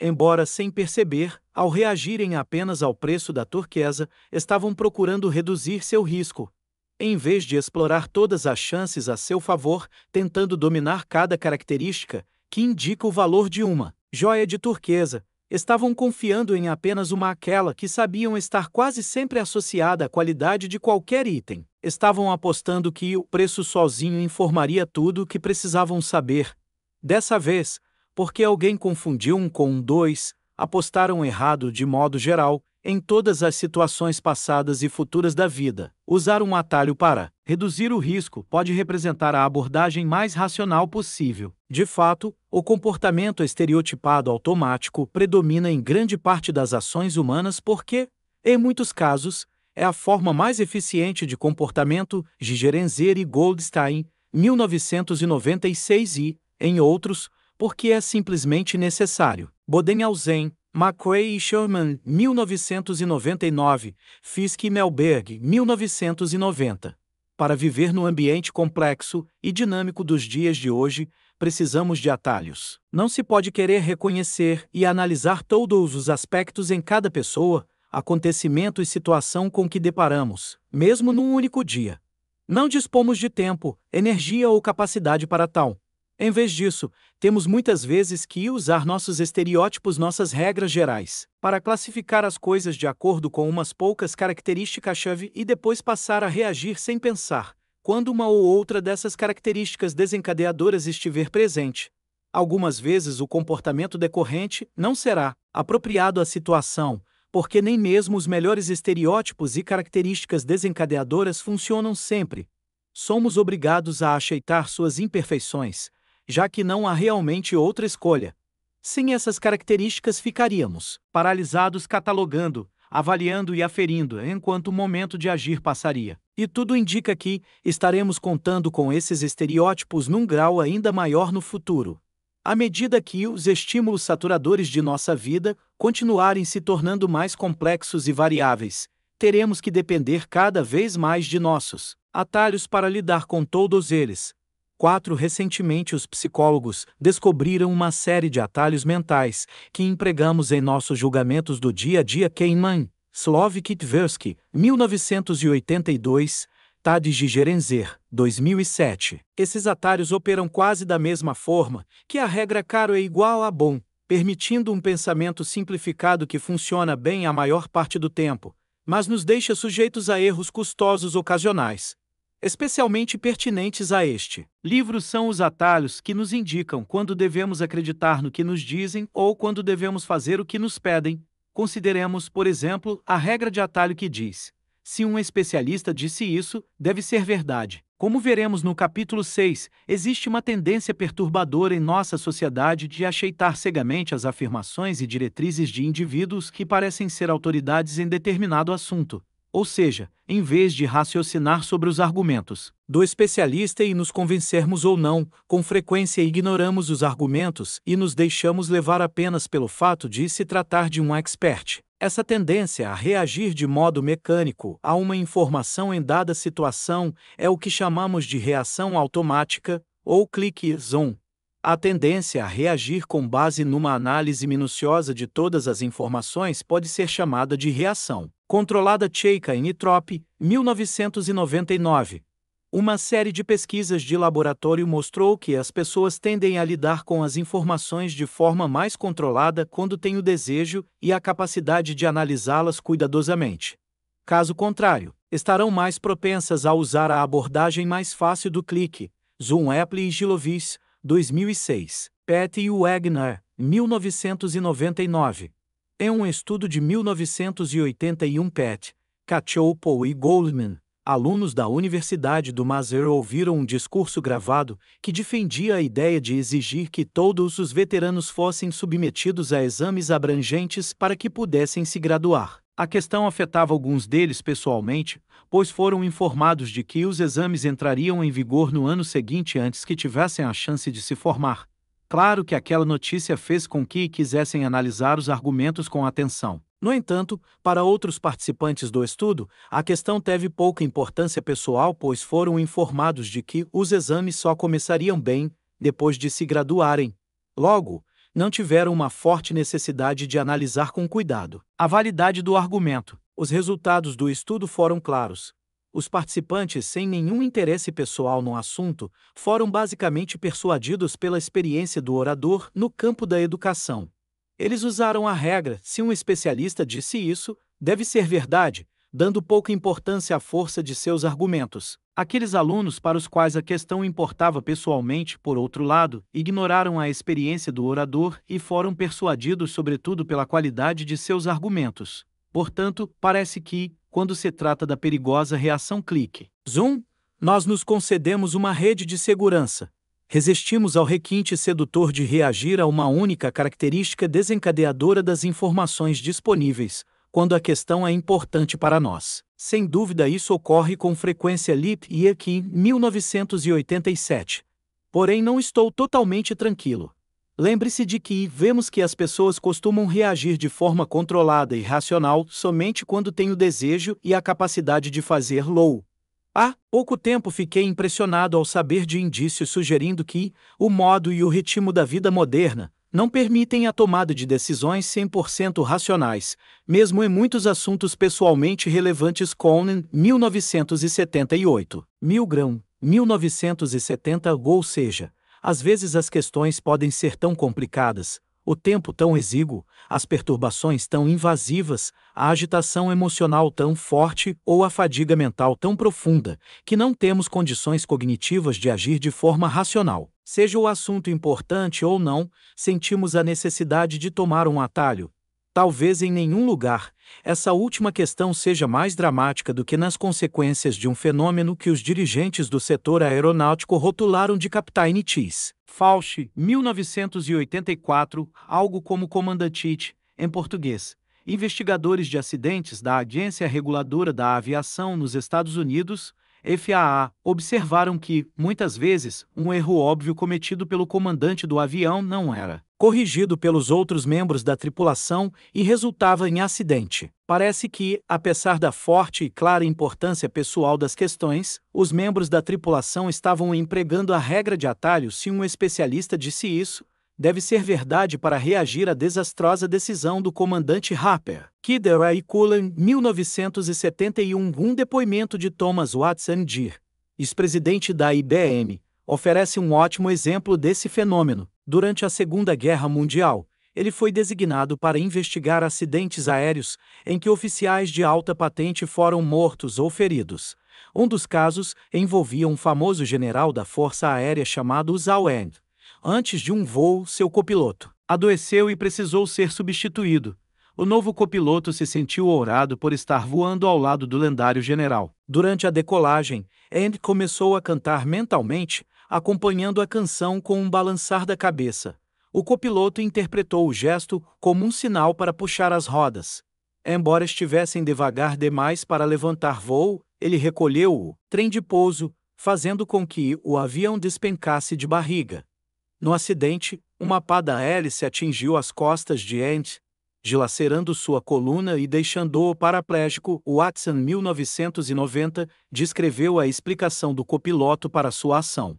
Embora sem perceber, ao reagirem apenas ao preço da turquesa, estavam procurando reduzir seu risco. Em vez de explorar todas as chances a seu favor, tentando dominar cada característica que indica o valor de uma joia de turquesa, estavam confiando em apenas aquela que sabiam estar quase sempre associada à qualidade de qualquer item. Estavam apostando que o preço sozinho informaria tudo o que precisavam saber. Dessa vez, porque alguém confundiu um com um 2, apostaram errado de modo geral, em todas as situações passadas e futuras da vida. Usar um atalho para reduzir o risco pode representar a abordagem mais racional possível. De fato, o comportamento estereotipado automático predomina em grande parte das ações humanas porque, em muitos casos, é a forma mais eficiente de comportamento. Gigerenzer e Goldstein, 1996 e, em outros, porque é simplesmente necessário. Bodenhausen, McRae e Sherman, 1999, Fisk e Melberg, 1990. Para viver no ambiente complexo e dinâmico dos dias de hoje, precisamos de atalhos. Não se pode querer reconhecer e analisar todos os aspectos em cada pessoa, acontecimento e situação com que deparamos, mesmo num único dia. Não dispomos de tempo, energia ou capacidade para tal. Em vez disso, temos muitas vezes que usar nossos estereótipos, nossas regras gerais, para classificar as coisas de acordo com umas poucas características-chave e depois passar a reagir sem pensar, quando uma ou outra dessas características desencadeadoras estiver presente. Algumas vezes o comportamento decorrente não será apropriado à situação, porque nem mesmo os melhores estereótipos e características desencadeadoras funcionam sempre. Somos obrigados a aceitar suas imperfeições, já que não há realmente outra escolha. Sem essas características ficaríamos paralisados catalogando, avaliando e aferindo enquanto o momento de agir passaria. E tudo indica que estaremos contando com esses estereótipos num grau ainda maior no futuro. À medida que os estímulos saturadores de nossa vida continuarem se tornando mais complexos e variáveis, teremos que depender cada vez mais de nossos atalhos para lidar com todos eles. Recentemente os psicólogos descobriram uma série de atalhos mentais que empregamos em nossos julgamentos do dia a dia. Kahneman, Slavik Tversky, 1982, Tadej Gigerenzer, 2007. Esses atalhos operam quase da mesma forma que a regra caro é igual a bom, permitindo um pensamento simplificado que funciona bem a maior parte do tempo, mas nos deixa sujeitos a erros custosos ocasionais, especialmente pertinentes a este livro. São os atalhos que nos indicam quando devemos acreditar no que nos dizem ou quando devemos fazer o que nos pedem. Consideremos, por exemplo, a regra de atalho que diz: se um especialista disse isso, deve ser verdade. Como veremos no capítulo 6, existe uma tendência perturbadora em nossa sociedade de aceitar cegamente as afirmações e diretrizes de indivíduos que parecem ser autoridades em determinado assunto. Ou seja, em vez de raciocinar sobre os argumentos do especialista e nos convencermos ou não, com frequência ignoramos os argumentos e nos deixamos levar apenas pelo fato de se tratar de um expert. Essa tendência a reagir de modo mecânico a uma informação em dada situação é o que chamamos de reação automática, ou clique zoom. A tendência a reagir com base numa análise minuciosa de todas as informações pode ser chamada de reação controlada. Chaikin e Tropp, 1999. Uma série de pesquisas de laboratório mostrou que as pessoas tendem a lidar com as informações de forma mais controlada quando têm o desejo e a capacidade de analisá-las cuidadosamente. Caso contrário, estarão mais propensas a usar a abordagem mais fácil do clique. Zoom. Apple e Gilovis, 2006. Pett e Wagner, 1999. Em um estudo de 1981, Pett, Cacioppo e Goldman, alunos da Universidade do Maser, ouviram um discurso gravado que defendia a ideia de exigir que todos os veteranos fossem submetidos a exames abrangentes para que pudessem se graduar. A questão afetava alguns deles pessoalmente, pois foram informados de que os exames entrariam em vigor no ano seguinte antes que tivessem a chance de se formar. Claro que aquela notícia fez com que quisessem analisar os argumentos com atenção. No entanto, para outros participantes do estudo, a questão teve pouca importância pessoal, pois foram informados de que os exames só começariam bem depois de se graduarem. Logo, não tiveram uma forte necessidade de analisar com cuidado a validade do argumento. Os resultados do estudo foram claros. Os participantes, sem nenhum interesse pessoal no assunto, foram basicamente persuadidos pela experiência do orador no campo da educação. Eles usaram a regra: se um especialista disse isso, deve ser verdade, dando pouca importância à força de seus argumentos. Aqueles alunos para os quais a questão importava pessoalmente, por outro lado, ignoraram a experiência do orador e foram persuadidos sobretudo pela qualidade de seus argumentos. Portanto, parece que, quando se trata da perigosa reação clique zoom, nós nos concedemos uma rede de segurança. Resistimos ao requinte sedutor de reagir a uma única característica desencadeadora das informações disponíveis, quando a questão é importante para nós. Sem dúvida, isso ocorre com frequência. Lip e aqui, 1987. Porém, não estou totalmente tranquilo. Lembre-se de que vemos que as pessoas costumam reagir de forma controlada e racional somente quando têm o desejo e a capacidade de fazer-lo. Há pouco tempo fiquei impressionado ao saber de indícios sugerindo que o modo e o ritmo da vida moderna não permitem a tomada de decisões 100% racionais, mesmo em muitos assuntos pessoalmente relevantes. Conan, 1978. Milgram, 1970. Ou seja, às vezes as questões podem ser tão complicadas, o tempo tão exíguo, as perturbações tão invasivas, a agitação emocional tão forte ou a fadiga mental tão profunda, que não temos condições cognitivas de agir de forma racional. Seja o assunto importante ou não, sentimos a necessidade de tomar um atalho. Talvez em nenhum lugar, essa última questão seja mais dramática do que nas consequências de um fenômeno que os dirigentes do setor aeronáutico rotularam de Captain Cheese. Fauci, 1984, algo como Comandante It, em português. Investigadores de acidentes da Agência Reguladora da Aviação nos Estados Unidos, FAA, observaram que, muitas vezes, um erro óbvio cometido pelo comandante do avião não era corrigido pelos outros membros da tripulação e resultava em acidente. Parece que, apesar da forte e clara importância pessoal das questões, os membros da tripulação estavam empregando a regra de atalho. Se um especialista disse isso, deve ser verdade para reagir à desastrosa decisão do comandante Harper. Kidder e Cullen, 1971. Um depoimento de Thomas Watson Jr., ex-presidente da IBM, oferece um ótimo exemplo desse fenômeno. Durante a Segunda Guerra Mundial, ele foi designado para investigar acidentes aéreos em que oficiais de alta patente foram mortos ou feridos. Um dos casos envolvia um famoso general da Força Aérea chamado Zhao Eng. Antes de um voo, seu copiloto adoeceu e precisou ser substituído. O novo copiloto se sentiu honrado por estar voando ao lado do lendário general. Durante a decolagem, Eng começou a cantar mentalmente, acompanhando a canção com um balançar da cabeça. O copiloto interpretou o gesto como um sinal para puxar as rodas. Embora estivessem devagar demais para levantar voo, ele recolheu o trem de pouso, fazendo com que o avião despencasse de barriga. No acidente, uma pá da hélice atingiu as costas de Eng, dilacerando sua coluna e deixando-o paraplégico. Watson, 1990, descreveu a explicação do copiloto para sua ação.